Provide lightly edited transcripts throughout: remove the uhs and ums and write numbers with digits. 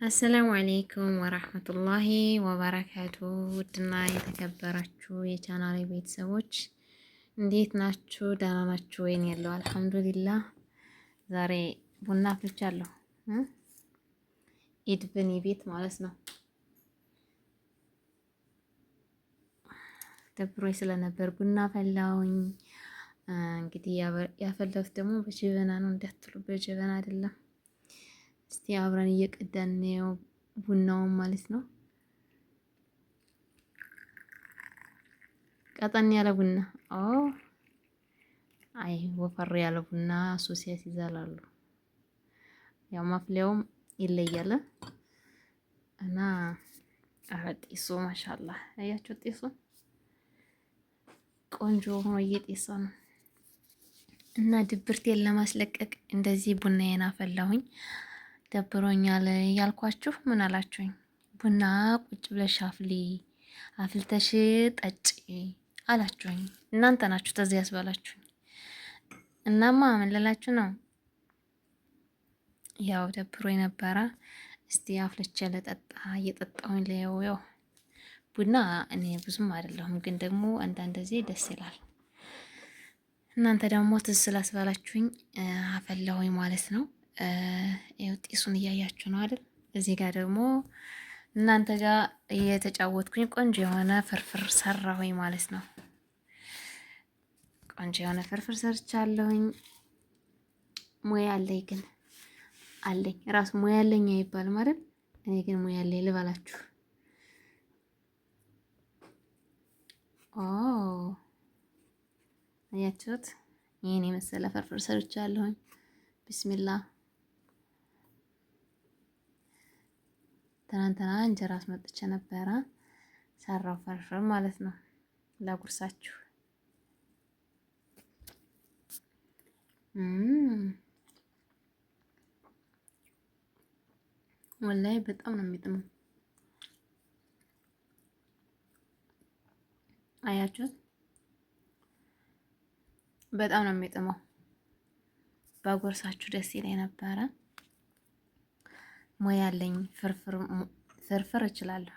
አሰላሙ አሌይኩም ወራህመቱላሂ ወበረካቱ። ውድና የተከበራችሁ የቻናሌ ቤተሰቦች እንዴት ናችሁ? ደህና ናችሁ ወይን? ያለው አልሐምዱሊላህ። ዛሬ ቡና አፍልቻለሁ። ኢድ በኔ ቤት ማለት ነው። ደብሮኝ ስለነበር ቡና ፈላሁኝ። እንግዲህ ያፈላሁት ደግሞ በጀበና ነው እንዳትሉ፣ በጀበና አይደለም። እስቲ አብረን እየቀዳን ነው ቡናውን ማለት ነው። ቀጠን ያለ ቡና አይ ወፈር ያለ ቡና ሱስ ያስይዛላሉ። ያው ማፍሊያውም ይለያል እና ጢሱ ማሻአላህ አያችሁ፣ ጢሱ ቆንጆ ሆኖ እየጤሰ ነው። እና ድብርቴን ለማስለቀቅ እንደዚህ ቡናዬን አፈላሁኝ። ደብሮኛል እያልኳችሁ ምን አላችሁኝ? ቡና ቁጭ ብለሽ አፍሊ፣ አፍልተሽ ጠጪ አላችሁኝ። እናንተ ናችሁ ተዚህ ያስባላችሁኝ። እናማ ምን ልላችሁ ነው? ያው ደብሮኝ ነበረ። እስቲ አፍልቼ ለጠጣ እየጠጣሁኝ ያው ቡና እኔ ብዙም አይደለሁም፣ ግን ደግሞ አንዳንድ ጊዜ ደስ ይላል። እናንተ ደግሞ ትዝ ስላስባላችሁኝ አፈላሁኝ ማለት ነው። ይኸው ጢሱን እያያችሁ ነው አይደል? እዚህ ጋር ደግሞ እናንተ ጋር እየተጫወትኩኝ ቆንጆ የሆነ ፍርፍር ሰራሁኝ ማለት ነው። ቆንጆ የሆነ ፍርፍር ሰርቻለሁኝ። ሙያ አለኝ ግን አለኝ ራሱ ሙያ አለኝ አይባልም አይደል? እኔ ግን ሙያ አለኝ ልበላችሁ። አያችሁት? ይሄን የመሰለ ፍርፍር ሰርቻለሁኝ። ቢስሚላህ። ትናንትና እንጀራ አስመጥቼ ነበረ ሰራው ፍርፍር ማለት ነው ለጉርሳችሁ። ወላሂ በጣም ነው የሚጥመው። አያችሁት? በጣም ነው የሚጥመው። ባጎርሳችሁ ደስ ይለኝ ነበረ። ሙያ አለኝ፣ ፍርፍር እችላለሁ።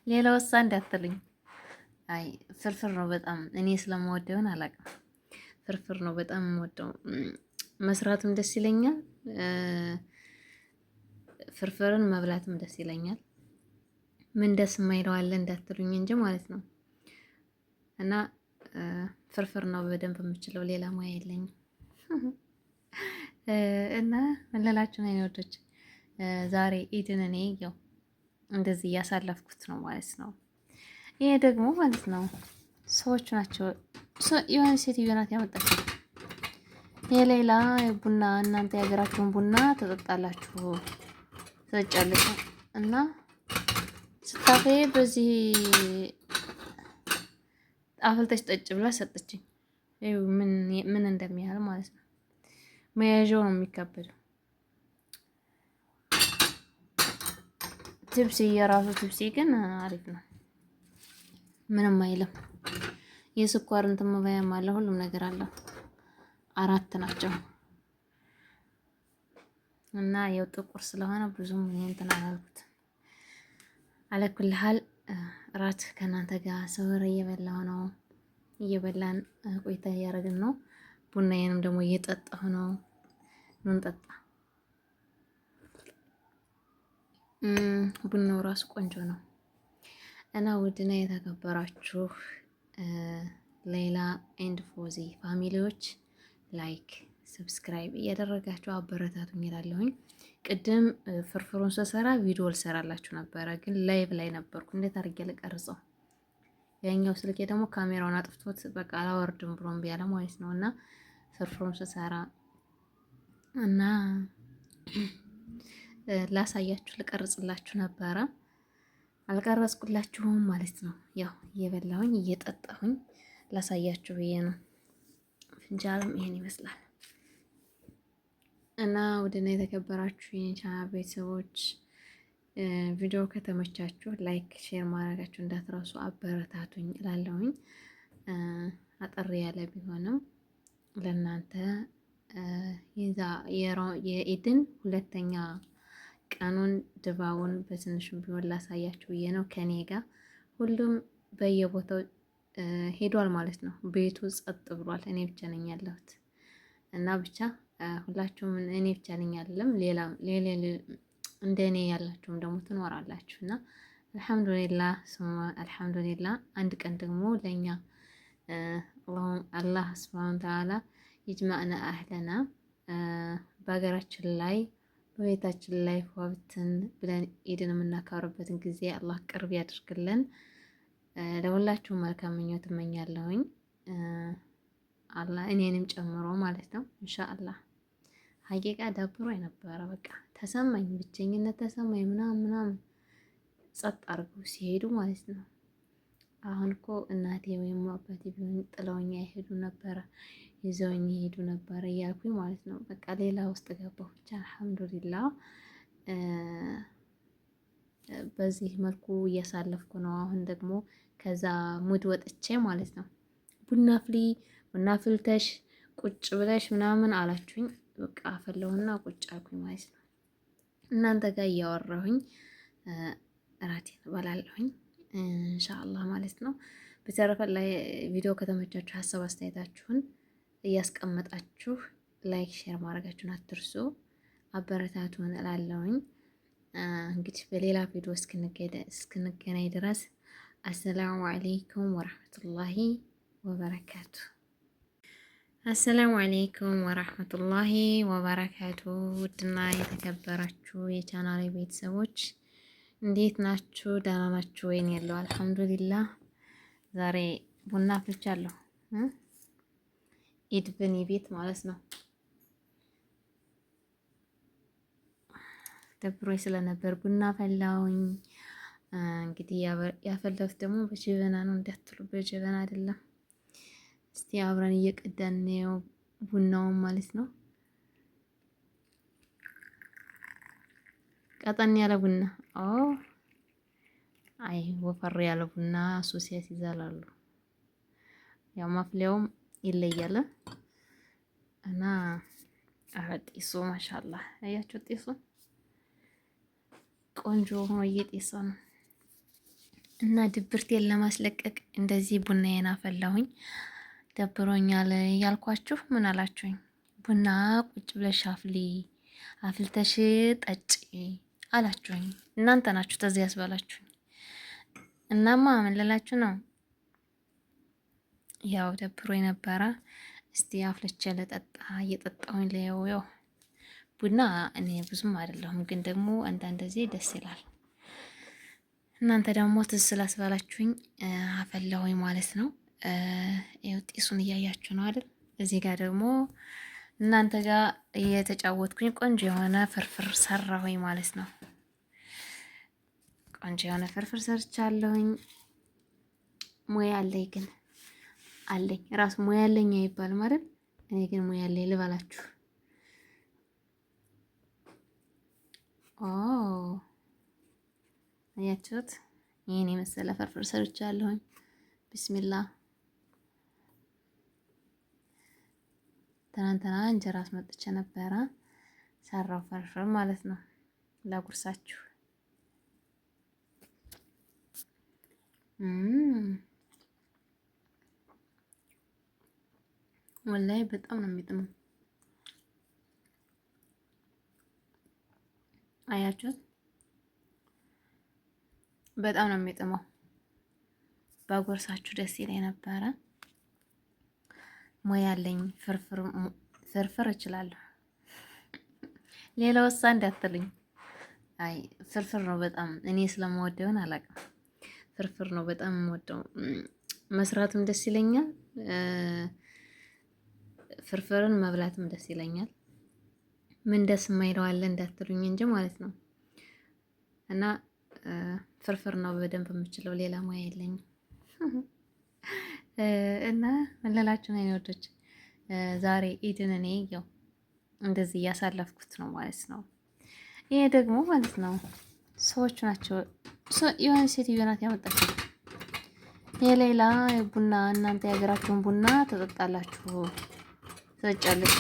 ሌላው ወሳ እንዳትሉኝ። አይ ፍርፍር ነው በጣም እኔ ስለምወደውን አላውቅም። ፍርፍር ነው በጣም የምወደው። መስራትም ደስ ይለኛል፣ ፍርፍርን መብላትም ደስ ይለኛል። ምን ደስ የማይለው አለ እንዳትሉኝ እንጂ ማለት ነው። እና ፍርፍር ነው በደንብ የምችለው፣ ሌላ ሙያ የለኝም። እና ምን ልላችሁ ነው ወዶች፣ ዛሬ ኢድን እኔ ያው እንደዚህ እያሳለፍኩት ነው ማለት ነው። ይሄ ደግሞ ማለት ነው ሰዎቹ ናቸው። የሆነ ሴትዮ ናት ያመጣችው የሌላ ቡና፣ እናንተ የሀገራችሁን ቡና ትጠጣላችሁ ትጠጫለች እና ስታፈ በዚህ አፍልተሽ ጠጭ ብላ ሰጠችኝ። ምን እንደሚያህል ማለት ነው። መያዣው ነው የሚካበደው። ትብሲ የራሱ ትብሲ ግን አሪፍ ነው፣ ምንም አይልም። የስኳር እንትን መባያም አለ፣ ሁሉም ነገር አለው። 4 ናቸው እና ያው ጥቁር ስለሆነ ብዙም እንትን አላልኩት። አለኩልሃል እራት ከእናንተ ጋር ሰውር እየበላሁ ነው። እየበላን ቆይታ እያደረግን ነው። ቡናዬንም ደግሞ እየጠጣሁ ነው። ምን ጠጣ? ቡናው ራሱ ቆንጆ ነው። እና ውድና የተከበራችሁ ሌላ ኤንድ ፎዚ ፋሚሊዎች ላይክ ሰብስክራይብ እያደረጋችሁ አበረታቱኝ እላለሁኝ። ቅድም ፍርፍሩን ስሰራ ቪዲዮ ልሰራላችሁ ነበረ፣ ግን ላይቭ ላይ ነበርኩ። እንዴት አድርጌ ልቀርጸው? ያኛው ስልኬ ደግሞ ካሜራውን አጥፍቶት በቃ አላወርድም ብሎ እምቢ አለ ማለት ነው። እና ፍርፍሩን ስሰራ እና ላሳያችሁ ልቀርጽላችሁ ነበረ፣ አልቀረጽኩላችሁም ማለት ነው። ያው እየበላሁኝ እየጠጣሁኝ ላሳያችሁ ብዬ ነው። ፍንጃልም ይሄን ይመስላል። እና ውድና የተከበራችሁ የቻናል ቤተሰቦች ቪዲዮ ከተመቻችሁ ላይክ፣ ሼር ማድረጋችሁ እንዳትረሱ፣ አበረታቱኝ እላለሁኝ። አጠር ያለ ቢሆንም ለእናንተ የኢድን ሁለተኛ ቀኑን ድባቡን በትንሹም ቢሆን ላሳያችሁ ብዬ ነው። ከኔ ጋር ሁሉም በየቦታው ሄዷል ማለት ነው። ቤቱ ጸጥ ብሏል። እኔ ብቻ ነኝ ያለሁት እና ብቻ ሁላችሁም እኔ ብቻ ነኝ አይደለም፣ ሌላ እንደ እኔ ያላችሁም ደግሞ ትኖራላችሁ እና አልሐምዱሊላህ ስሙ አልሐምዱሊላህ። አንድ ቀን ደግሞ ለኛ አላህ ሱብሃነሁ ወተዓላ ይጅማዕና አህለና በሀገራችን ላይ በቤታችን ላይ ፏብትን ብለን ኢድን የምናከብርበትን ጊዜ አላህ ቅርብ ያድርግልን። ለሁላችሁም መልካም ምኞት እመኛለሁኝ። አላህ እኔንም ጨምሮ ማለት ነው ኢንሻአላህ። ሀቂቃ ደብሮ የነበረ በቃ ተሰማኝ፣ ብቸኝነት ተሰማኝ ምናምን ጸጥ አድርገው ሲሄዱ ማለት ነው። አሁን እኮ እናቴ ወይም አባቴ ቢሆን ጥለውኝ አይሄዱ ነበረ፣ ይዘውኝ ይሄዱ ነበረ እያልኩኝ ማለት ነው። በቃ ሌላ ውስጥ ገባሁ። ብቻ አልሐምዱሊላህ በዚህ መልኩ እያሳለፍኩ ነው። አሁን ደግሞ ከዛ ሙድ ወጥቼ ማለት ነው። ቡና ፍሊ፣ ቡና ፍልተሽ ቁጭ ብለሽ ምናምን አላችሁኝ። በቃ አፈለሁና ቁጭ አልኩኝ ማለት ነው። እናንተ ጋር እያወራሁኝ እራቴን እበላለሁኝ ኢንሻአላህ ማለት ነው። በተረፈ ላይ ቪዲዮ ከተመቻችሁ ሀሳብ አስተያየታችሁን እያስቀመጣችሁ ላይክ ሼር ማድረጋችሁን አትርሱ። አበረታቱን እላለሁኝ። እንግዲህ በሌላ ቪዲዮ እስክንገናኝ ድረስ አሰላሙ አለይኩም ወራህመቱላሂ ወበረካቱ። አሰላሙ አለይኩም ወራህመቱላሂ ወበረካቱ። ውድና የተከበራችሁ የቻናሌ ቤተሰቦች እንዴት ናችሁ? ደህና ናችሁ ወይን? ያለው አልሐምዱሊላህ። ዛሬ ቡና አፍልቻለሁ። ኢድ በኔ ቤት ማለት ነው። ደብሮኝ ስለነበር ቡና ፈላውኝ። እንግዲህ ያፈላሁት ደግሞ በጀበና ነው እንዳትሉ፣ በጀበና አይደለም። እስቲ አብረን እየቀዳን ነው ቡናውን ማለት ነው። ቀጠን ያለ ቡና አይ ወፈር ያለ ቡና ሱስ ያስይዛላሉ። ያው ማፍሊያውም ይለያል እና ጢሱ ማሻአላህ አያችሁ፣ ጢሱ ቆንጆ ሆኖ እየጤሰ ነው። እና ድብርቴን ለማስለቀቅ እንደዚህ ቡናዬን አፈላሁኝ። ደብሮኛል እያልኳችሁ ምን አላችሁኝ? ቡና ቁጭ ብለሽ አፍሊ፣ አፍልተሽ ጠጪ አላችሁኝ። እናንተ ናችሁ ተዚህ ያስባላችሁኝ። እናማ ምን ልላችሁ ነው? ያው ደብሮኝ ነበረ። እስቲ አፍልቼ ለጠጣ እየጠጣሁኝ ለየው። ቡና እኔ ብዙም አይደለሁም፣ ግን ደግሞ አንዳንድ ጊዜ ደስ ይላል። እናንተ ደግሞ ትዝ ስላስባላችሁኝ አፈላሁኝ ማለት ነው። ይኸው ጢሱን እያያችሁ ነው አይደል? እዚህ ጋር ደግሞ እናንተ ጋር እየተጫወትኩኝ ቆንጆ የሆነ ፍርፍር ሰራሁኝ ማለት ነው። ቆንጆ የሆነ ፍርፍር ሰርቻለሁኝ። ሙያ አለኝ ግን አለኝ ራሱ ሙያ አለኝ አይባልም አይደል? እኔ ግን ሙያ አለኝ ልበላችሁ። አያችሁት? ይሄን የመሰለ ፍርፍር ሰርቻለሁኝ። ቢስሚላህ። ትናንትና እንጀራ አስመጥቼ ነበረ፣ ሰራው ፍርፍር ማለት ነው ለጉርሳችሁ። ወላሂ በጣም ነው የሚጥመው። አያችሁት? በጣም ነው የሚጥመው። ባጎርሳችሁ ደስ ይለኝ ነበረ። ሙያ አለኝ፣ ፍርፍር እችላለሁ። ሌላው ወሳ እንዳትልኝ። አይ ፍርፍር ነው በጣም እኔ ስለምወደውን አላውቅም። ፍርፍር ነው በጣም የምወደው። መስራትም ደስ ይለኛል፣ ፍርፍርን መብላትም ደስ ይለኛል። ምን ደስ የማይለው አለ እንዳትሉኝ እንጂ ማለት ነው። እና ፍርፍር ነው በደንብ የምችለው፣ ሌላ ሙያ የለኝም። እና ምን ልላችሁ ነው ወዶች፣ ዛሬ ኢድን እኔ ያው እንደዚህ እያሳለፍኩት ነው ማለት ነው። ይሄ ደግሞ ማለት ነው ሰዎቹ ናቸው። የሆነ ሴትዮ ናት ያመጣችው የሌላ ቡና። እናንተ የሀገራችሁን ቡና ትጠጣላችሁ፣ ትጠጫለች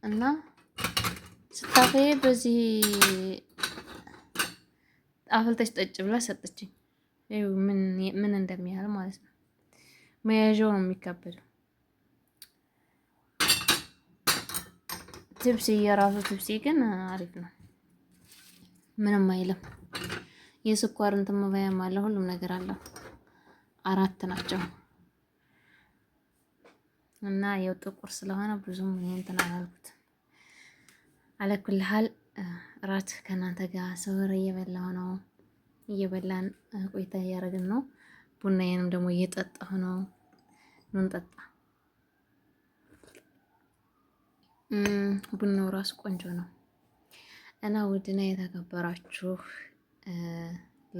እና ስታፈይ በዚህ አፍልተሽ ጠጭ ብላ ሰጠችኝ። ምን እንደሚያህል ማለት ነው። መያዣው ነው የሚካበደው። ትብሲ የራሱ ትብሲ ግን አሪፍ ነው፣ ምንም አይልም። የስኳር እንትን መባያም አለ፣ ሁሉም ነገር አለው። 4 ናቸው እና ያው ጥቁር ስለሆነ ብዙም እንትን አላልኩት። አለኩልሃል እራት ከእናንተ ጋር ስውር እየበላሁ ነው። እየበላን ቆይታ እያደረግን ነው። ቡናዬንም ደግሞ እየጠጣሁ ነው። ኑን ጠጣ። ቡናው ራሱ ቆንጆ ነው እና ውድና የተከበራችሁ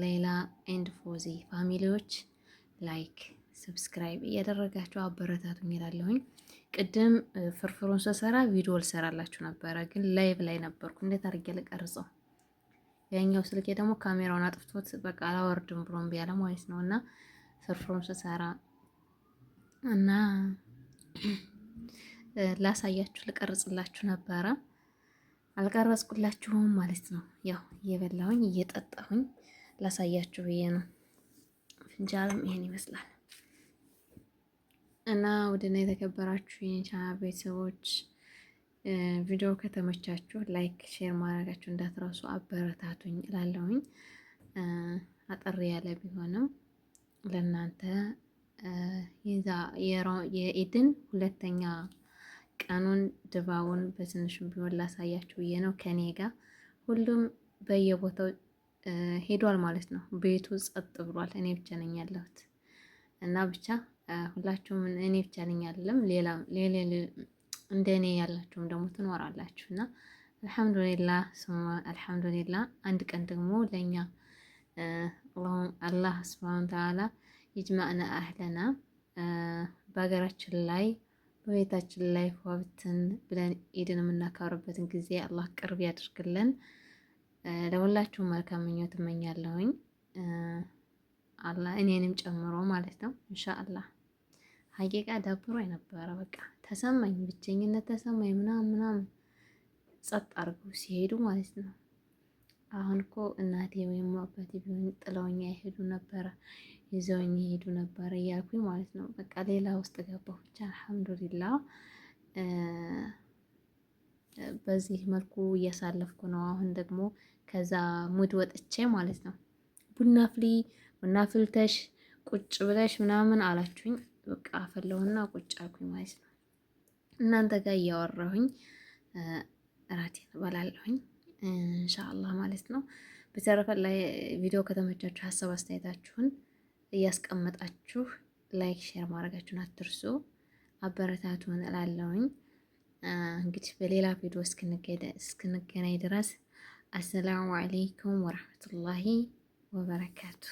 ሌላ ኤንድ ፎዚ ፋሚሊዎች ላይክ ሰብስክራይብ እያደረጋችሁ አበረታቱኝ እላለሁኝ። ቅድም ፍርፍሩን ስሰራ ቪዲዮ ልሰራላችሁ ነበረ፣ ግን ላይቭ ላይ ነበርኩ። እንዴት አድርጌ ልቀርጸው? ያኛው ስልኬ ደግሞ ካሜራውን አጥፍቶት በቃ አላወርድም ብሎ እምቢ አለ ማለት ነው። እና ፍርፍሩን ስሰራ እና ላሳያችሁ ልቀርጽላችሁ ነበረ፣ አልቀረጽኩላችሁም ማለት ነው። ያው እየበላሁኝ እየጠጣሁኝ ላሳያችሁ ብዬ ነው። ፍንጃልም ይሄን ይመስላል እና ውድና የተከበራችሁ የቻናል ቤተሰቦች ቪዲዮ ከተመቻችሁ ላይክ፣ ሼር ማድረጋችሁ እንዳትረሱ፣ አበረታቱኝ እላለሁኝ። አጠር ያለ ቢሆንም ለእናንተ የኢድን ሁለተኛ ቀኑን ድባቡን በትንሹም ቢሆን ላሳያችሁ ብዬ ነው። ከኔ ጋር ሁሉም በየቦታው ሄዷል ማለት ነው። ቤቱ ጸጥ ብሏል። እኔ ብቻ ነኝ ያለሁት እና ብቻ ሁላችሁም እኔ ብቻ ነኝ አይደለም፣ ሌላ እንደ እኔ ያላችሁም ደግሞ ትኖራላችሁ እና አልሐምዱሊላህ ስሙ አልሐምዱሊላህ። አንድ ቀን ደግሞ ለኛ አላህ ሱብሃነሁ ወተዓላ ይጅማዕና አህለና በሀገራችን ላይ በቤታችን ላይ ፏብትን ብለን ኢድን የምናከብርበትን ጊዜ አላህ ቅርብ ያድርግልን። ለሁላችሁም መልካም ምኞት እመኛለሁኝ፣ አላህ እኔንም ጨምሮ ማለት ነው። ኢንሻአላህ ሀቂቃ ደብሮ የነበረ በቃ ተሰማኝ፣ ብቸኝነት ተሰማኝ ምናምን ጸጥ አድርገው ሲሄዱ ማለት ነው። አሁን እኮ እናቴ ወይም አባቴ ቢሆን ጥለውኝ አይሄዱ ነበረ፣ ይዘውኝ ይሄዱ ነበረ እያልኩኝ ማለት ነው። በቃ ሌላ ውስጥ ገባሁ። ብቻ አልሐምዱሊላህ በዚህ መልኩ እያሳለፍኩ ነው። አሁን ደግሞ ከዛ ሙድ ወጥቼ ማለት ነው። ቡና ፍልተሽ ቁጭ ብለሽ ምናምን አላችሁኝ። በቃ አፈለውና ቁጭ አልኩኝ ማለት ነው። እናንተ ጋር እያወራሁኝ እራቴን እበላለሁኝ ኢንሻአላህ ማለት ነው። በተረፈ ላይ ቪዲዮ ከተመቻችሁ ሀሳብ አስተያየታችሁን እያስቀመጣችሁ ላይክ ሼር ማድረጋችሁን አትርሱ። አበረታቱን እላለሁኝ። እንግዲህ በሌላ ቪዲዮ እስክንገናኝ ድረስ አሰላሙ አለይኩም ወራህመቱላሂ ወበረካቱ።